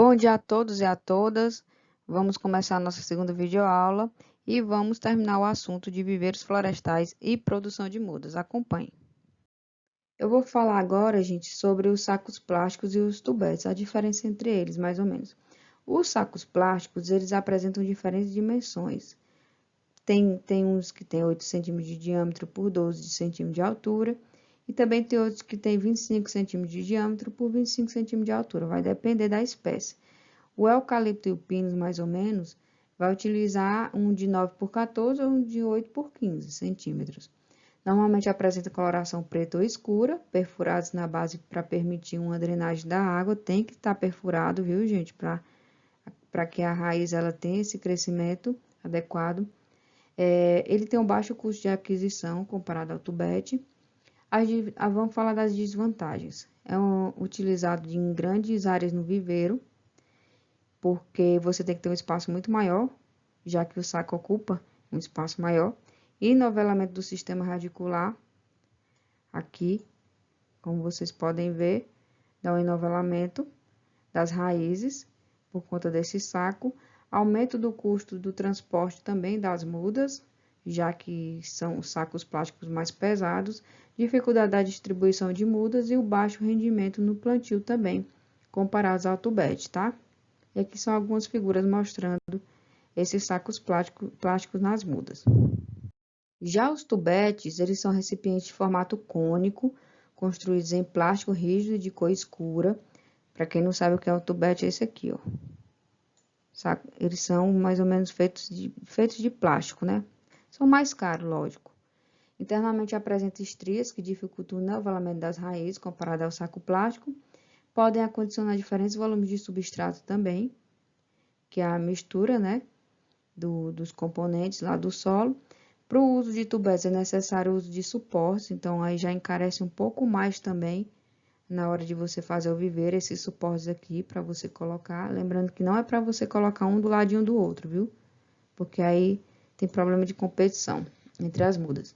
Bom dia a todos e a todas. Vamos começar a nossa segunda videoaula e vamos terminar o assunto de viveiros florestais e produção de mudas. Acompanhe. Eu vou falar agora, gente, sobre os sacos plásticos e os tubetes, a diferença entre eles, mais ou menos. Os sacos plásticos, eles apresentam diferentes dimensões. Tem uns que tem 8 centímetros de diâmetro por 12 centímetros de altura, e também tem outros que tem 25 centímetros de diâmetro por 25 centímetros de altura, vai depender da espécie. O eucalipto e o pinus, mais ou menos, vai utilizar um de 9 por 14 ou um de 8 por 15 centímetros. Normalmente apresenta coloração preta ou escura, perfurados na base para permitir uma drenagem da água. Tem que estar perfurado, viu, gente? Para que a raiz ela tenha esse crescimento adequado. Ele tem um baixo custo de aquisição comparado ao tubete. Vamos falar das desvantagens. Utilizado em grandes áreas no viveiro, porque você tem que ter um espaço muito maior, já que o saco ocupa um espaço maior. E nivelamento do sistema radicular, aqui, como vocês podem ver, dá um enivelamento das raízes por conta desse saco. Aumento do custo do transporte também das mudas, já que são os sacos plásticos mais pesados. Dificuldade da distribuição de mudas e o baixo rendimento no plantio também, comparados ao tubete, tá? E aqui são algumas figuras mostrando esses sacos plásticos nas mudas. Já os tubetes, eles são recipientes de formato cônico, construídos em plástico rígido de cor escura. Para quem não sabe o que é o tubete, é esse aqui, ó. Eles são mais ou menos feitos de plástico, né? São mais caros, lógico. Internamente apresentam estrias que dificultam o nivelamento das raízes comparado ao saco plástico. Podem acondicionar diferentes volumes de substrato também, que é a mistura, né, dos componentes lá do solo. Para o uso de tubetes é necessário o uso de suportes, então aí já encarece um pouco mais também na hora de você fazer o viveiro, esses suportes aqui para você colocar. Lembrando que não é para você colocar um do ladinho do outro, viu? Porque aí tem problema de competição entre as mudas.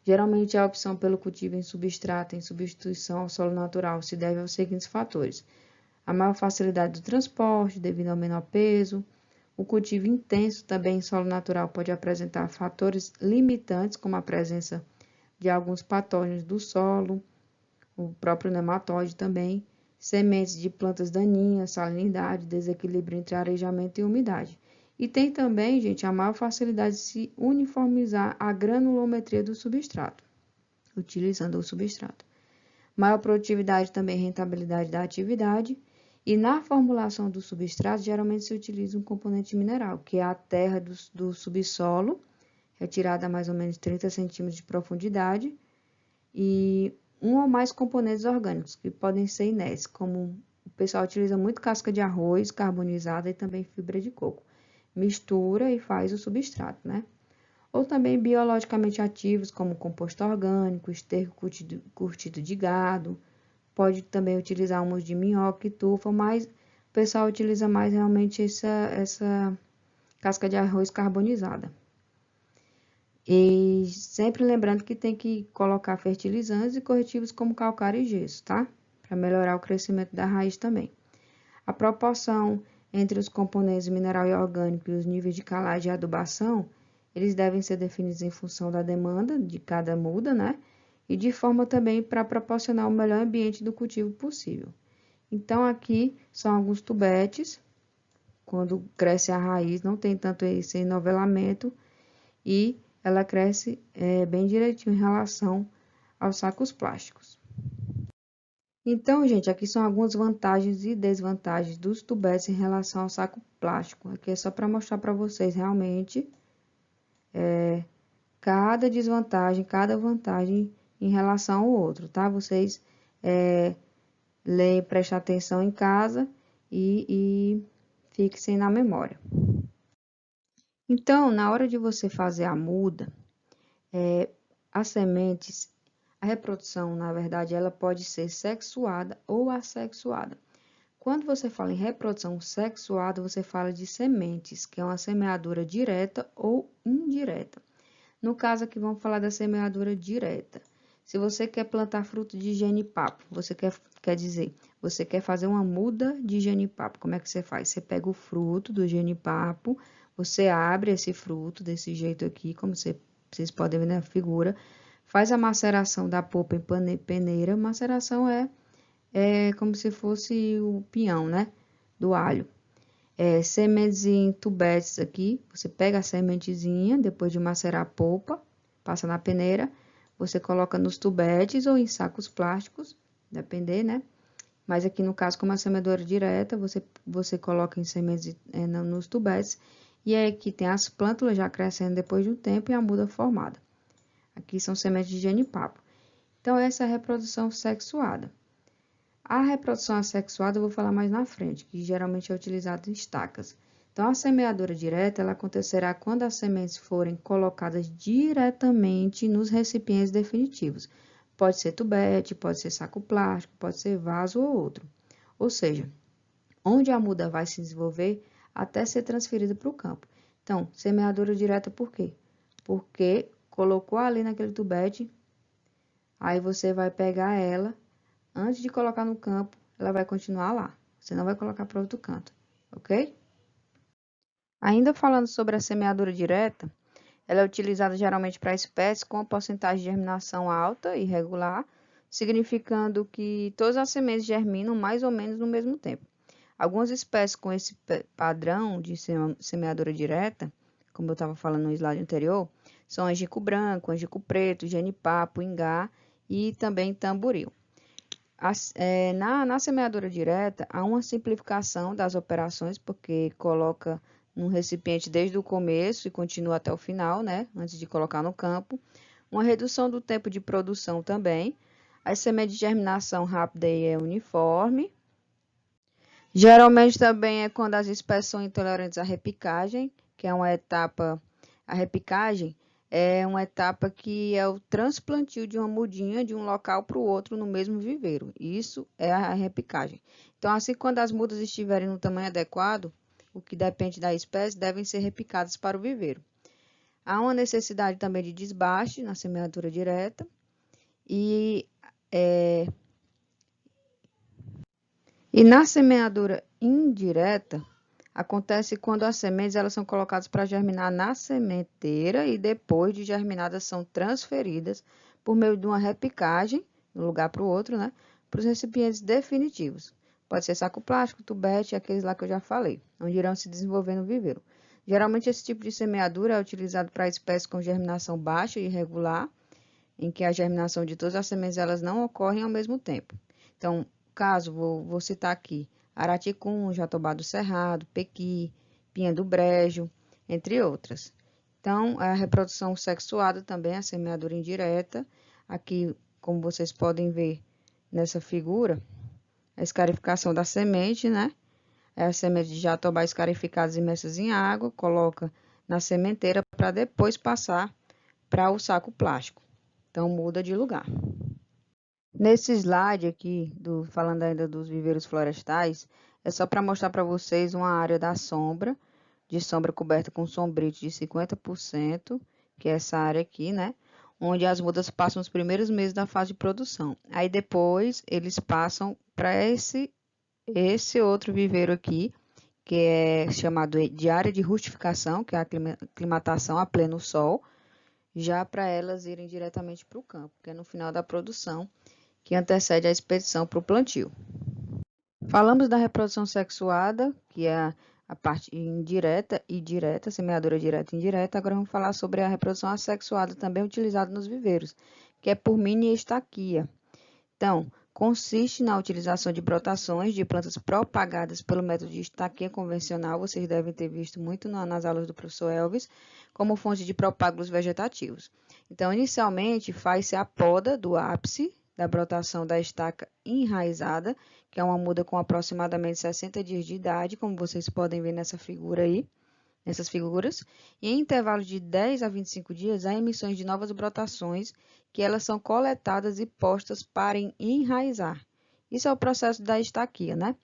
Geralmente a opção pelo cultivo em substrato em substituição ao solo natural se deve aos seguintes fatores: a maior facilidade do transporte devido ao menor peso. O cultivo intenso também em solo natural pode apresentar fatores limitantes, como a presença de alguns patógenos do solo, o próprio nematóide também, sementes de plantas daninhas, salinidade, desequilíbrio entre arejamento e umidade. E tem também, gente, a maior facilidade de se uniformizar a granulometria do substrato, utilizando o substrato. Maior produtividade também e rentabilidade da atividade. E na formulação do substrato, geralmente se utiliza um componente mineral, que é a terra do subsolo, retirada a mais ou menos 30 centímetros de profundidade, e um ou mais componentes orgânicos, que podem ser inertes, como o pessoal utiliza muito casca de arroz carbonizada e também fibra de coco. Mistura e faz o substrato, né? Ou também biologicamente ativos, como composto orgânico, esterco curtido de gado. Pode também utilizar humus de minhoca e tufa, mas o pessoal utiliza mais realmente essa casca de arroz carbonizada. E sempre lembrando que tem que colocar fertilizantes e corretivos como calcário e gesso, tá? Para melhorar o crescimento da raiz também. A proporção entre os componentes mineral e orgânico e os níveis de calagem e adubação, eles devem ser definidos em função da demanda de cada muda, né? E de forma também para proporcionar o melhor ambiente do cultivo possível. Então, aqui são alguns tubetes, quando cresce a raiz, não tem tanto esse enivelamento e ela cresce bem direitinho em relação aos sacos plásticos. Então, gente, aqui são algumas vantagens e desvantagens dos tubetes em relação ao saco plástico. Aqui é só para mostrar para vocês realmente cada desvantagem, cada vantagem em relação ao outro, tá? Vocês leem, prestem atenção em casa e fixem na memória. Então, na hora de você fazer a muda, as sementes, a reprodução, na verdade, ela pode ser sexuada ou assexuada. Quando você fala em reprodução sexuada, você fala de sementes, que é uma semeadura direta ou indireta. No caso aqui, vamos falar da semeadura direta. Se você quer plantar fruto de genipapo, você quer dizer, você quer fazer uma muda de jenipapo. Como é que você faz? Você pega o fruto do jenipapo, você abre esse fruto desse jeito aqui, como vocês podem ver na figura, faz a maceração da polpa em peneira. Maceração é como se fosse o pinhão, né? Do alho. Sementes em tubetes aqui, você pega a sementezinha, depois de macerar a polpa, passa na peneira, você coloca nos tubetes ou em sacos plásticos, depender, né? Mas aqui no caso, como a semeadura direta, você coloca em sementes nos tubetes, e aí aqui tem as plântulas já crescendo depois de um tempo e a muda formada. Aqui são sementes de jenipapo. Então, essa é a reprodução sexuada. A reprodução assexuada eu vou falar mais na frente, que geralmente é utilizada em estacas. Então, a semeadura direta, ela acontecerá quando as sementes forem colocadas diretamente nos recipientes definitivos. Pode ser tubete, pode ser saco plástico, pode ser vaso ou outro. Ou seja, onde a muda vai se desenvolver até ser transferida para o campo. Então, semeadura direta por quê? Porque colocou ali naquele tubete, aí você vai pegar ela. Antes de colocar no campo, ela vai continuar lá. Você não vai colocar para outro canto, ok? Ainda falando sobre a semeadura direta, ela é utilizada geralmente para espécies com porcentagem de germinação alta e regular, significando que todas as sementes germinam mais ou menos no mesmo tempo. Algumas espécies com esse padrão de semeadura direta, como eu estava falando no slide anterior, são angico branco, angico preto, genipapo, ingá e também tamboril. Na semeadura direta, há uma simplificação das operações, porque coloca num recipiente desde o começo e continua até o final, né? Antes de colocar no campo. Uma redução do tempo de produção também. As sementes de germinação rápida e é uniforme. Geralmente também é quando as espécies são intolerantes à repicagem, que é uma etapa. A repicagem é uma etapa que é o transplantio de uma mudinha de um local para o outro no mesmo viveiro. Isso é a repicagem. Então, assim, quando as mudas estiverem no tamanho adequado, o que depende da espécie, devem ser repicadas para o viveiro. Há uma necessidade também de desbaste na semeadura direta e na semeadura indireta, acontece quando as sementes elas são colocadas para germinar na sementeira e depois de germinadas são transferidas por meio de uma repicagem, de um lugar para o outro, né, para os recipientes definitivos. Pode ser saco plástico, tubete, aqueles lá que eu já falei, onde irão se desenvolver no viveiro. Geralmente esse tipo de semeadura é utilizado para espécies com germinação baixa e irregular, em que a germinação de todas as sementes elas não ocorrem ao mesmo tempo. Então, caso, vou citar aqui, araticum, jatobá do cerrado, pequi, pinha do brejo, entre outras. Então, a reprodução sexuada também, a semeadura indireta. Aqui, como vocês podem ver nessa figura, a escarificação da semente, né? É a semente de jatobá escarificadas imersas em água, coloca na sementeira para depois passar para o saco plástico. Então, muda de lugar. Nesse slide aqui, falando ainda dos viveiros florestais, é só para mostrar para vocês uma área da sombra, de sombra coberta com sombrite de 50%, que é essa área aqui, né? Onde as mudas passam os primeiros meses da fase de produção. Aí depois eles passam para esse outro viveiro aqui, que é chamado de área de rustificação, que é a aclimatação a pleno sol, já para elas irem diretamente para o campo, que é no final da produção, que antecede a expedição para o plantio. Falamos da reprodução sexuada, que é a parte indireta e direta, semeadura direta e indireta. Agora vamos falar sobre a reprodução assexuada, também utilizada nos viveiros, que é por mini estaquia. Então, consiste na utilização de brotações de plantas propagadas pelo método de estaquia convencional, vocês devem ter visto muito nas aulas do professor Elvis, como fonte de propágulos vegetativos. Então, inicialmente, faz-se a poda do ápice da brotação da estaca enraizada, que é uma muda com aproximadamente 60 dias de idade, como vocês podem ver nessa figura aí, nessas figuras, e em intervalos de 10 a 25 dias, há emissões de novas brotações, que elas são coletadas e postas para enraizar. Isso é o processo da estaquia, né?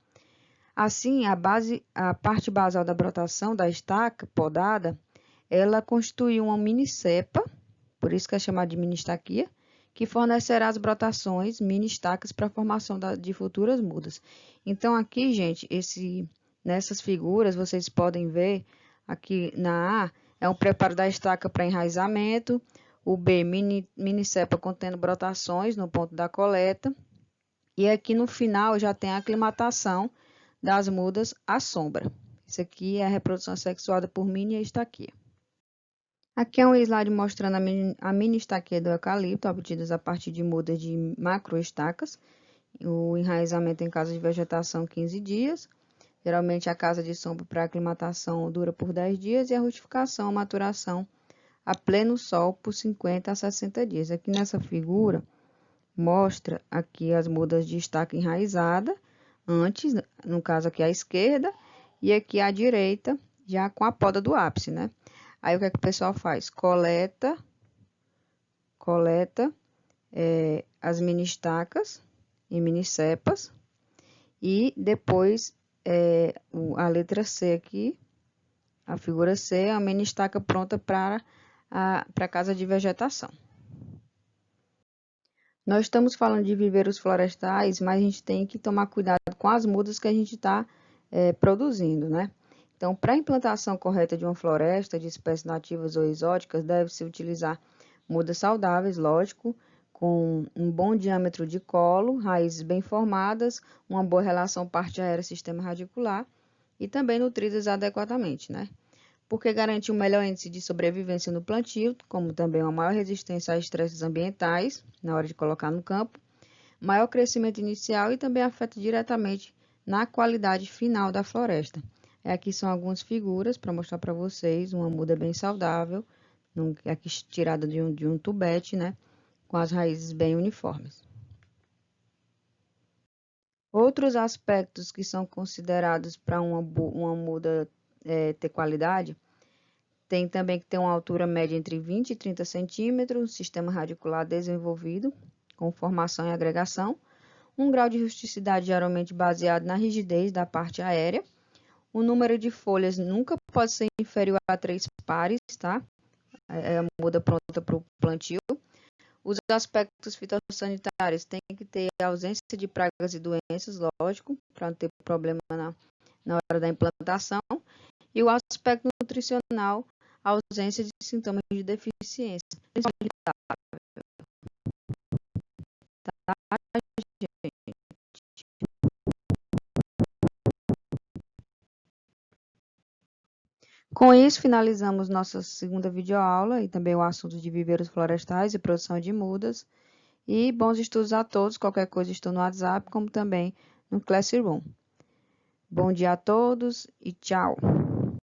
Assim, a parte basal da brotação da estaca podada, ela constitui uma mini cepa, por isso que é chamada de mini estaquia, que fornecerá as brotações, mini estacas para a formação de futuras mudas. Então, aqui, gente, nessas figuras, vocês podem ver, aqui na A, é um preparo da estaca para enraizamento, o B, mini cepa contendo brotações no ponto da coleta, e aqui no final já tem a aclimatação das mudas à sombra. Isso aqui é a reprodução asexuada por mini estaquia. Aqui é um slide mostrando a mini estaquia do eucalipto, obtidas a partir de mudas de macroestacas. O enraizamento em casa de vegetação 15 dias. Geralmente a casa de sombra para aclimatação dura por 10 dias e a rustificação, a maturação a pleno sol por 50 a 60 dias. Aqui nessa figura mostra aqui as mudas de estaca enraizada, antes, no caso aqui à esquerda, e aqui à direita, já com a poda do ápice, né? Aí o que é que o pessoal faz? Coleta as mini estacas em mini cepas e depois a letra C aqui, a figura C, é a mini estaca pronta para a casa de vegetação. Nós estamos falando de viveiros florestais, mas a gente tem que tomar cuidado com as mudas que a gente está produzindo, né? Então, para a implantação correta de uma floresta de espécies nativas ou exóticas, deve-se utilizar mudas saudáveis, lógico, com um bom diâmetro de colo, raízes bem formadas, uma boa relação parte aérea-sistema radicular e também nutridas adequadamente, né? Porque garante um melhor índice de sobrevivência no plantio, como também uma maior resistência a estresses ambientais na hora de colocar no campo, maior crescimento inicial e também afeta diretamente na qualidade final da floresta. Aqui são algumas figuras para mostrar para vocês uma muda bem saudável, aqui tirada de um tubete, né, com as raízes bem uniformes. Outros aspectos que são considerados para uma muda ter qualidade, tem também que ter uma altura média entre 20 e 30 centímetros, sistema radicular desenvolvido, com formação e agregação, um grau de rusticidade geralmente baseado na rigidez da parte aérea, o número de folhas nunca pode ser inferior a 3 pares, tá? É a muda pronta para o plantio. Os aspectos fitossanitários tem que ter ausência de pragas e doenças, lógico, para não ter problema na hora da implantação. E o aspecto nutricional, a ausência de sintomas de deficiência. Com isso, finalizamos nossa segunda videoaula e também o assunto de viveiros florestais e produção de mudas. E bons estudos a todos. Qualquer coisa estou no WhatsApp, como também no Classroom. Bom dia a todos e tchau!